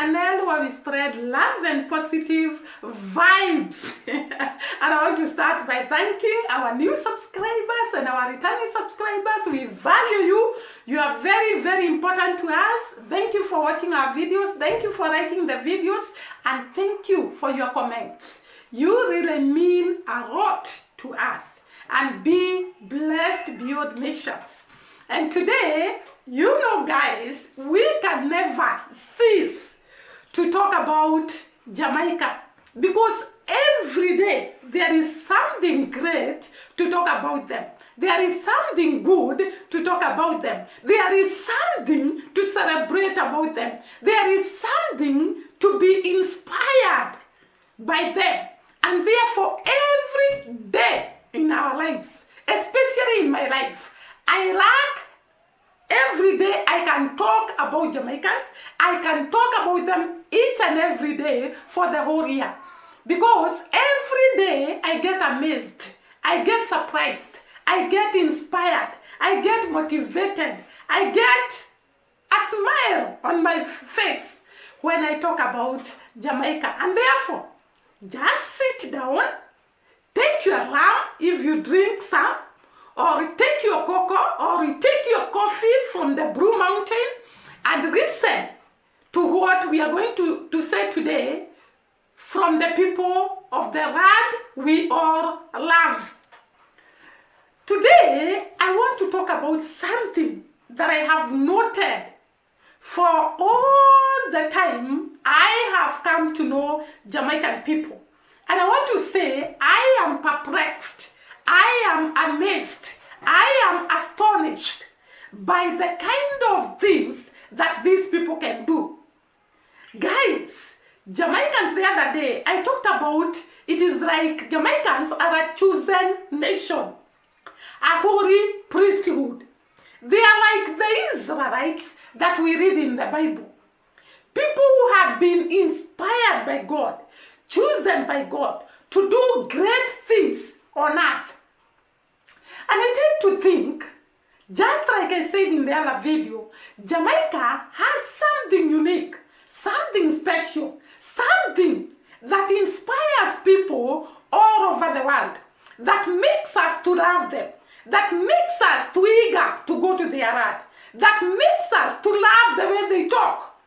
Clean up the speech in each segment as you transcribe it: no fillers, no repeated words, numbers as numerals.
channel where we spread love and positive vibes. And I want to start by thanking our new subscribers and our returning subscribers. We value you. You are very, very important to us. Thank you for watching our videos. Thank you for liking the videos. And thank you for your comments. You really mean a lot to us. And be blessed beyond measures. And today, you know, guys, we can never cease to talk about Jamaica, because every day there is something great to talk about them. There is something good to talk about them. There is something to celebrate about them. There is something to be inspired by them. And therefore, every day in our lives, especially in my life, I like every day I can talk about Jamaicans. I can talk about them each and every day for the whole year. Because every day I get amazed, I get surprised, I get inspired, I get motivated, I get a smile on my face when I talk about Jamaica. And therefore, just sit down, take your rum if you drink some, or take your cocoa, or take your coffee from the Blue Mountain and listen to what we are going to say today from the people of the land we all love. Today, I want to talk about something that I have noted for all the time I have come to know Jamaican people. And I want to say I am perplexed. I am amazed, I am astonished by the kind of things that these people can do. Guys, Jamaicans the other day, I talked about, it is like Jamaicans are a chosen nation, a holy priesthood. They are like the Israelites that we read in the Bible. People who have been inspired by God, chosen by God to do great things on earth. And I tend to think, just like I said in the other video, Jamaica has something unique, something special, something that inspires people all over the world, that makes us to love them, that makes us too eager to go to their land, that makes us to love the way they talk.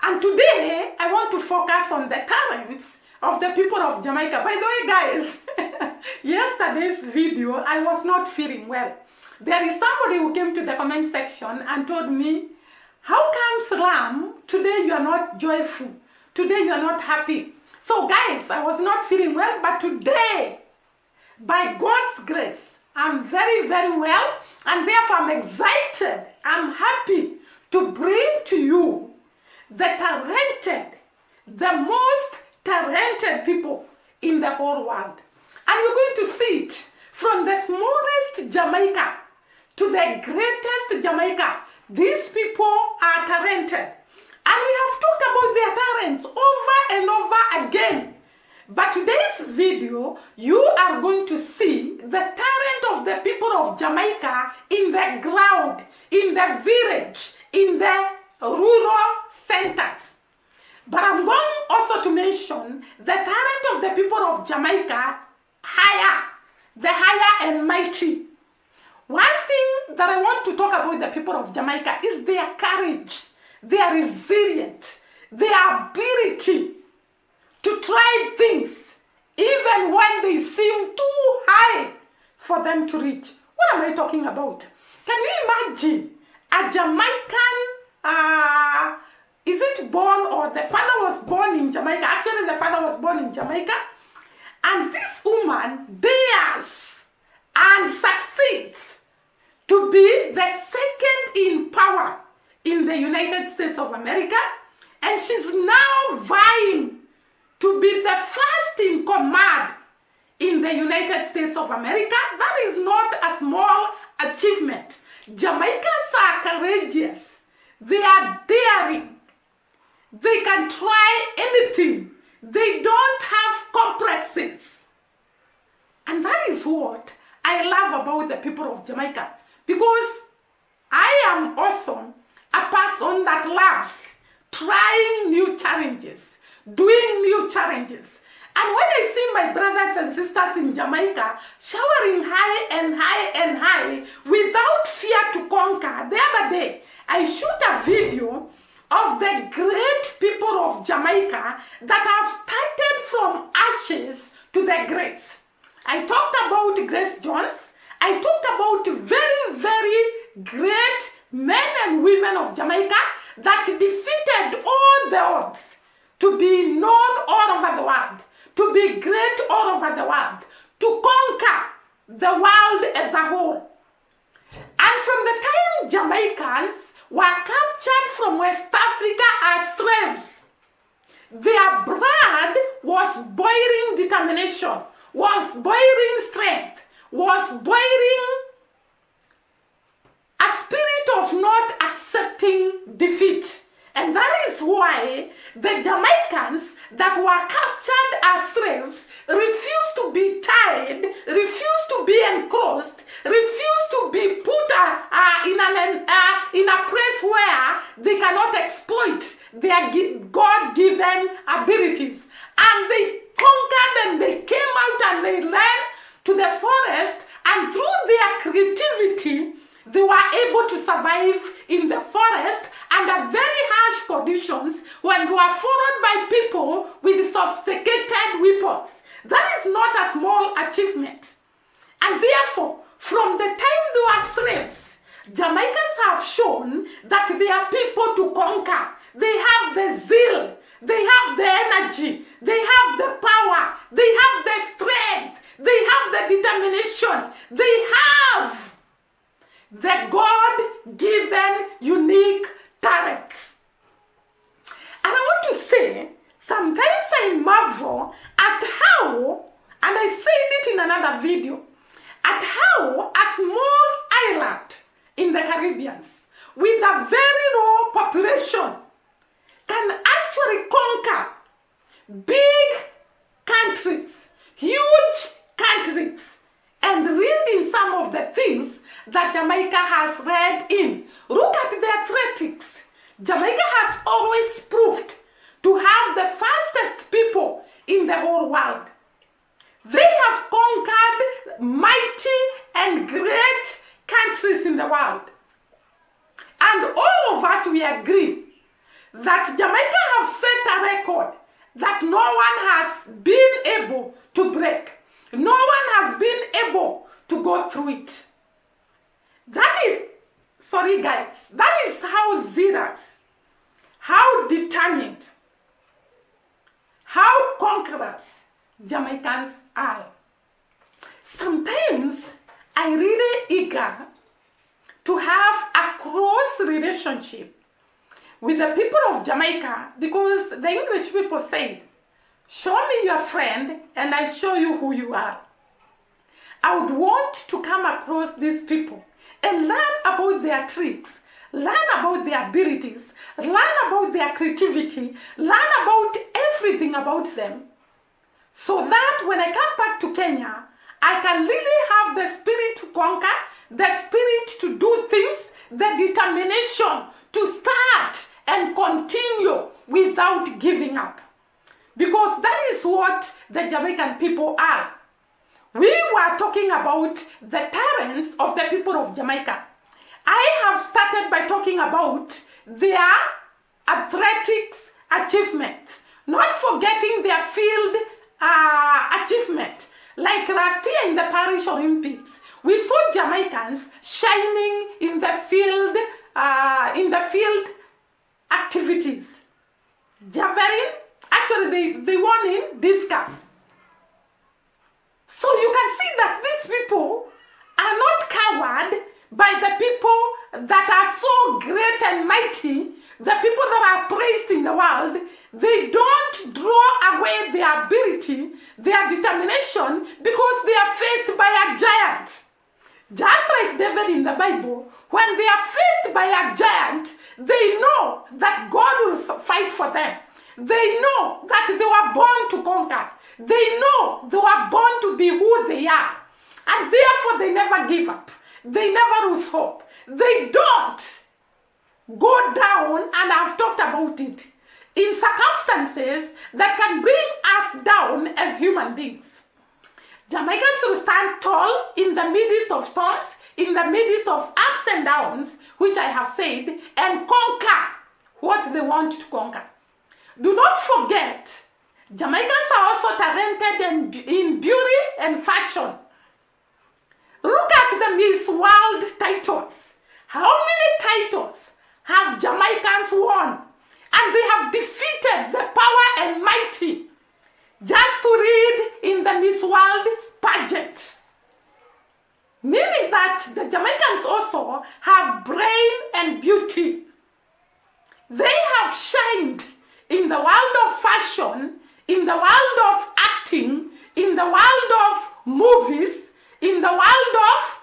And today, I want to focus on the talents of the people of Jamaica. By the way, guys, yesterday's video, I was not feeling well. There is somebody who came to the comment section and told me, how come, Ram, today you are not joyful? Today you are not happy. So guys, I was not feeling well, but today, by God's grace, I'm very, very well, and therefore I'm excited, I'm happy to bring to you the talented, the most talented people in the whole world. And you're going to see it from the smallest Jamaica to the greatest Jamaica. These people are talented. And we have talked about their talents over and over again. But today's video, you are going to see the talent of the people of Jamaica in the ground, in the village, in the rural centers. But I'm going also to mention the talent of the people of Jamaica higher, the higher and mighty. One thing that I want to talk about the people of Jamaica is their courage, their resilience, their ability to try things even when they seem too high for them to reach. What am I talking about? Can you imagine a Jamaican, is it born, or the father was born in Jamaica? Actually, the father was born in Jamaica. And this woman dares and succeeds to be the second in power in the United States of America. And she's now vying to be the first in command in the United States of America. That is not a small achievement. Jamaicans are courageous. They are daring. They can try anything. They don't have complexes. And that is what I love about the people of Jamaica. Because I am also a person that loves trying new challenges, doing new challenges. And when I see my brothers and sisters in Jamaica showering high and high and high without fear to conquer, the other day I shoot a video of the great people of Jamaica that have started from ashes to the greats. I talked about Grace Jones. I talked about very, very great men and women of Jamaica that defeated all the odds to be known all over the world, to be great all over the world, to conquer the world as a whole. And from the time Jamaicans were captured from West Africa as slaves, their blood was boiling determination, was boiling strength, was boiling a spirit of not accepting defeat. And that is why the Jamaicans that were captured as slaves refused to be tied, refused to be enclosed, refused to be put in a place where they cannot exploit their God-given abilities. And they conquered and they came out and they ran to the forest, and through their creativity, they were able to survive in the forest under very harsh conditions when they were followed by people with sophisticated weapons. That is not a small achievement. And therefore, from the time they were slaves, Jamaicans have shown that they are people to conquer. They have the zeal, they have the energy, they have the power, they have the strength, they have the determination, they have the God-given unique talents. And I want to say, sometimes I marvel at how, and I said it in another video, at how a small island in the Caribbean with a very low population can actually conquer big countries, huge countries, and read in some of the things that Jamaica has read in. Look at the athletics. Jamaica has always proved to have the fastest people in the whole world. They have conquered mighty and great countries in the world. And all of us, we agree that Jamaica have set a record that no one has been able to break. No one has been able to go through it. That is, sorry guys, that is how zealous, how determined, how conquerors Jamaicans are. Sometimes I'm really eager to have a close relationship with the people of Jamaica, because the English people said, show me your friend and I show you who you are. I would want to come across these people and learn about their tricks, learn about their abilities, learn about their creativity, learn about everything about them, so that when I come back to Kenya, I can really have the spirit to conquer, the spirit to do things, the determination to start and continue without giving up. Because that is what the Jamaican people are. We were talking about the talents of the people of Jamaica. I have started by talking about their athletics achievement, not forgetting their field achievement. Like last year in the Paris Olympics, we saw Jamaicans shining in the field activities. Javelin, actually they won in discus. So you can see that these people are not cowered by the people that are so great and mighty, the people that are praised in the world. They don't draw away their ability, their determination, because they are faced by a giant. Just like David in the Bible, when they are faced by a giant, they know that God will fight for them. They know that they were born to conquer. They know they were born to be who they are. And therefore they never give up. They never lose hope. They don't go down, and I've talked about it. in circumstances that can bring us down as human beings. Jamaicans will stand tall in the midst of storms, in the midst of ups and downs, which I have said, and conquer what they want to conquer. Do not forget, Jamaicans are also talented in beauty and fashion. Look at the Miss World titles. How many titles have Jamaicans won? And they have defeated the power and mighty. Just to read in the Miss World pageant. Meaning that the Jamaicans also have brain and beauty. They have shined in the world of fashion, in the world of acting, in the world of movies, in the world of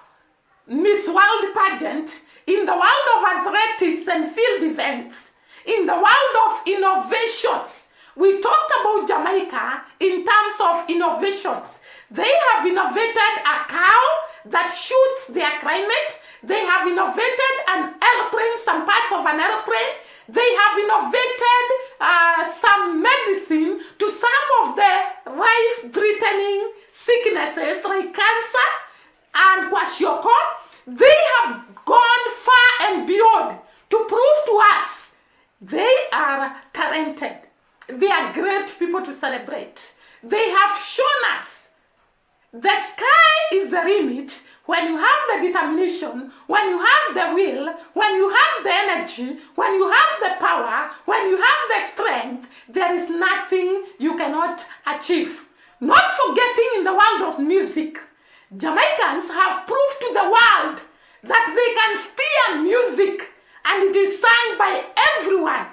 Miss World pageant, in the world of athletics and field events, in the world of innovations. We talked about Jamaica in terms of innovations. They have innovated a cow that shoots their climate. They have innovated an airplane, some parts of an airplane. They have innovated some medicine to some of the life-threatening sicknesses like cancer and kwashiorkor. They have gone far and beyond to prove to us they are talented. They are great people to celebrate. They have shown us the sky is the limit when you have the determination, when you have the will, when you have the energy, when you have the power, when you have the strength. There is nothing you cannot achieve. Not forgetting in the world of music, Jamaicans have proved to the world that they can steer music and it is sung by everyone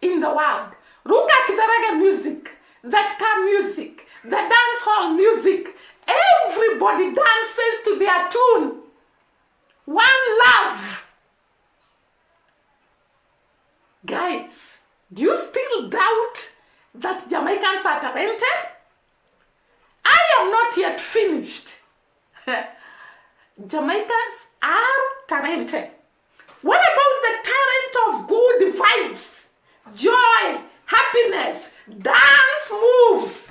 in the world. Look at the reggae music, the ska music, the dancehall music. Everybody dances to their tune. One love. Guys, do you still doubt that Jamaicans are talented? I am not yet finished. Jamaicans are talented. What about the talent of good vibes, joy, happiness, dance moves?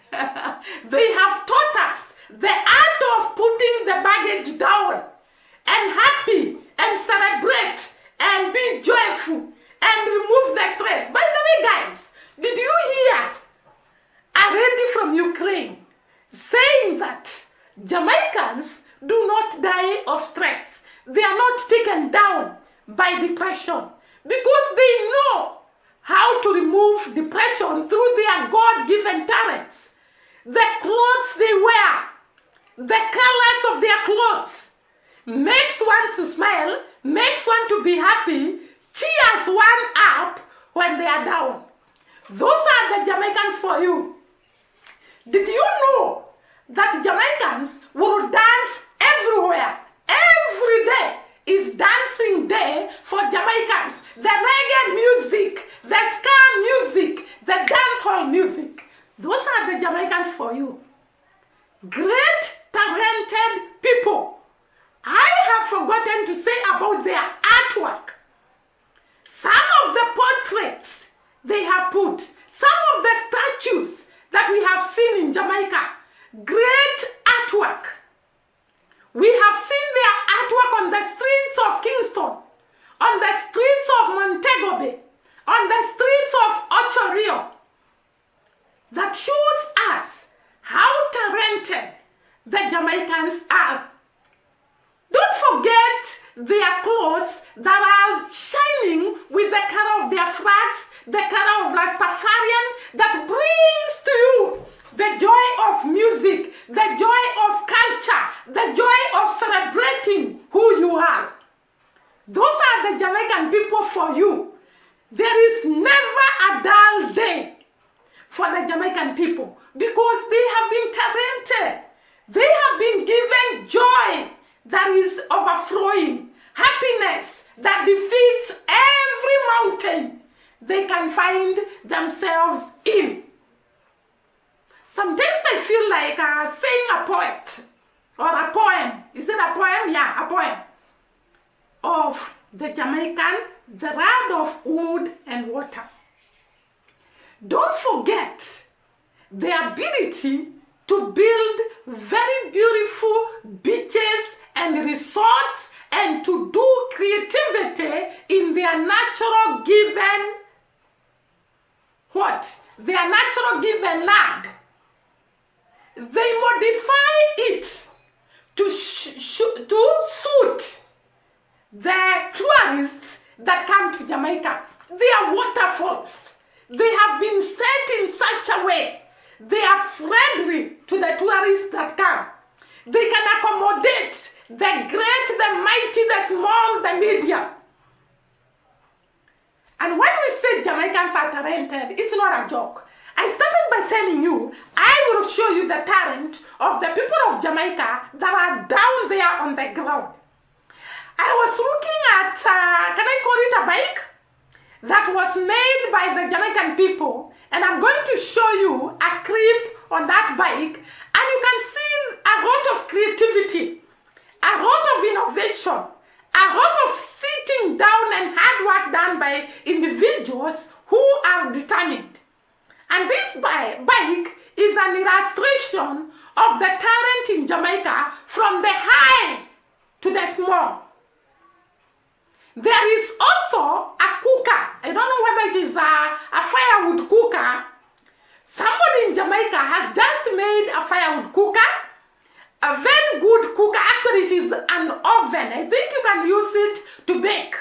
They have taught us the art of putting the baggage down and happy and celebrate and be joyful and remove the stress. By the way, guys, did you hear a lady from Ukraine saying that Jamaicans do not die of stress? They are not taken down by depression because they know how to remove depression through their God-given talents. The clothes they wear, the colors of their clothes, makes one to smile, makes one to be happy, cheers one up when they are down. Those are the Jamaicans for you. Did you know that Jamaicans will dance everywhere? Every day is dancing day for Jamaicans. The reggae music, the ska music, the dancehall music. Those are the Jamaicans for you. Great, talented people. I have forgotten to say about their artwork. Some of the portraits they have put, some of the statues that we have seen in Jamaica, great artwork. We have seen their artwork on the streets of Kingston, on the streets of Montego Bay, on the streets of Ocho Rio. That shows us how talented the Jamaicans are. Don't forget their clothes that are shining with the color of their flags, the color of Rastafarian, that brings to you the joy of music, the joy of culture, the joy of celebrating who you are. Those are the Jamaican people for you. There is never a dull day for the Jamaican people because they have been talented. They have been given joy that is overflowing, happiness that defeats every mountain they can find themselves in. Sometimes I feel like saying a poet or a poem. Is it a poem? Yeah, a poem of the Jamaican, the land of wood and water. Don't forget the ability to build very beautiful beaches and resorts and to do creativity in their natural given their natural given land. They modify it to suit the tourists that come to Jamaica. Their waterfalls, they have been set in such a way they are friendly to the tourists that come. They can accommodate the great, the mighty, the small, the medium. And when we say Jamaicans are talented, it's not a joke. I started by telling you, I will show you the talent of the people of Jamaica that are down there on the ground. I was looking at, can I call it a bike? That was made by the Jamaican people. And I'm going to show you a clip on that bike. And you can see a lot of creativity, a lot of innovation, a lot of sitting down and hard work done by individuals who are determined. And this bike is an illustration of the talent in Jamaica from the high to the small. There is also a cooker. I don't know whether it is a firewood cooker. Somebody in Jamaica has just made a firewood cooker. A very good cooker. Actually, it is an oven. I think you can use it to bake.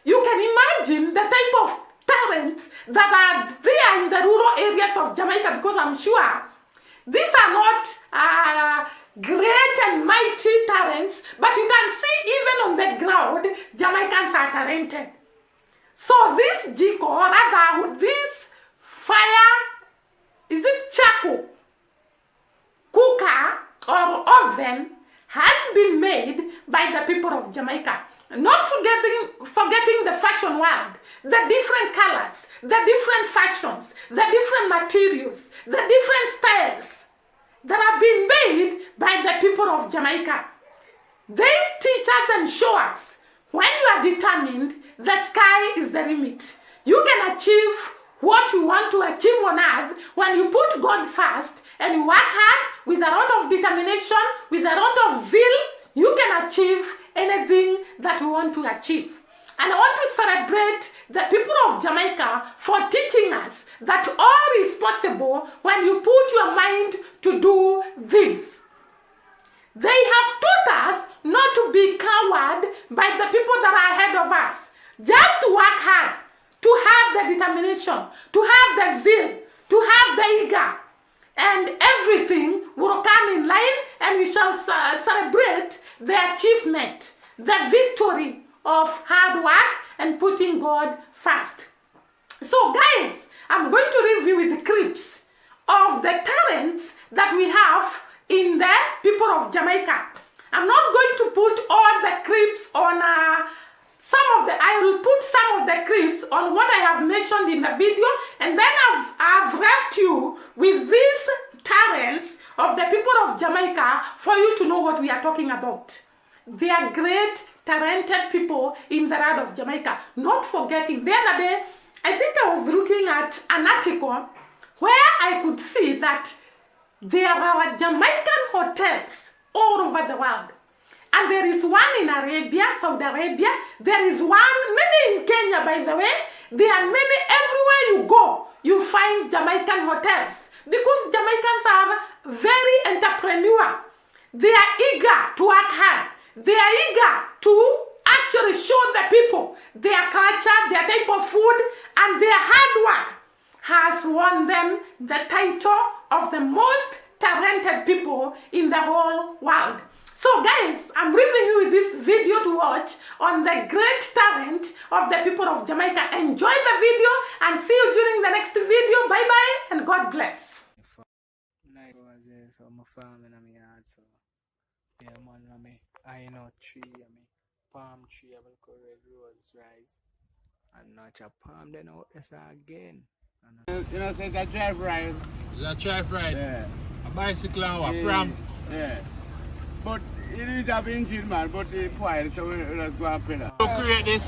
You can imagine the type of talents that are there in the rural areas of Jamaica, because I'm sure these are not great and mighty talents, but you can see even on the ground, Jamaicans are talented. So this jiko, or rather this fire, is it charcoal, cooker or oven, has been made by the people of Jamaica. Not forgetting the fashion world, the different colors, the different fashions, the different materials, the different styles that have been made by the people of Jamaica. They teach us and show us when you are determined, the sky is the limit. You can achieve what you want to achieve on earth when you put God first and you work hard with a lot of determination, with a lot of zeal. You can achieve anything that you want to achieve. And I want to celebrate the people of Jamaica for teaching us that all is possible when you put your mind to do this. They have taught us not to be cowed by the people that are ahead of us. Just to work hard, to have the determination, to have the zeal, to have the eager, and everything will come in line, and we shall celebrate the achievement, the victory of hard work and putting God first. So guys, I'm going to review with the clips of the talents that we have in the people of Jamaica. I'm not going to put all the clips on I will put some of the clips on what I have mentioned in the video, and then I've left you with these talents of the people of Jamaica for you to know what we are talking about. They are great, talented people in the land of Jamaica. Not forgetting, the other day, I think I was looking at an article where I could see that there are Jamaican hotels all over the world. And there is one in Arabia, Saudi Arabia. There is one, many in Kenya, by the way. There are many everywhere you go. You find Jamaican hotels because Jamaicans are very entrepreneurial. They are eager to work hard. They are eager to actually show the people their culture, their type of food, and their hard work has won them the title of the most talented people in the whole world. So guys, I'm leaving you with this video to watch on the great talent of the people of Jamaica. Enjoy the video and see you during the next video. Bye bye and God bless. So I'm farming in my yard, so yeah, man, I know tree, palm tree, I will red rose rice, and not a palm then out there again. You know, say that drive ride. That drive ride? Yeah. A bicycle and what? Pram? Yeah. But it is have engine, man, but it's quiet, so let's go and pedal. Who create this?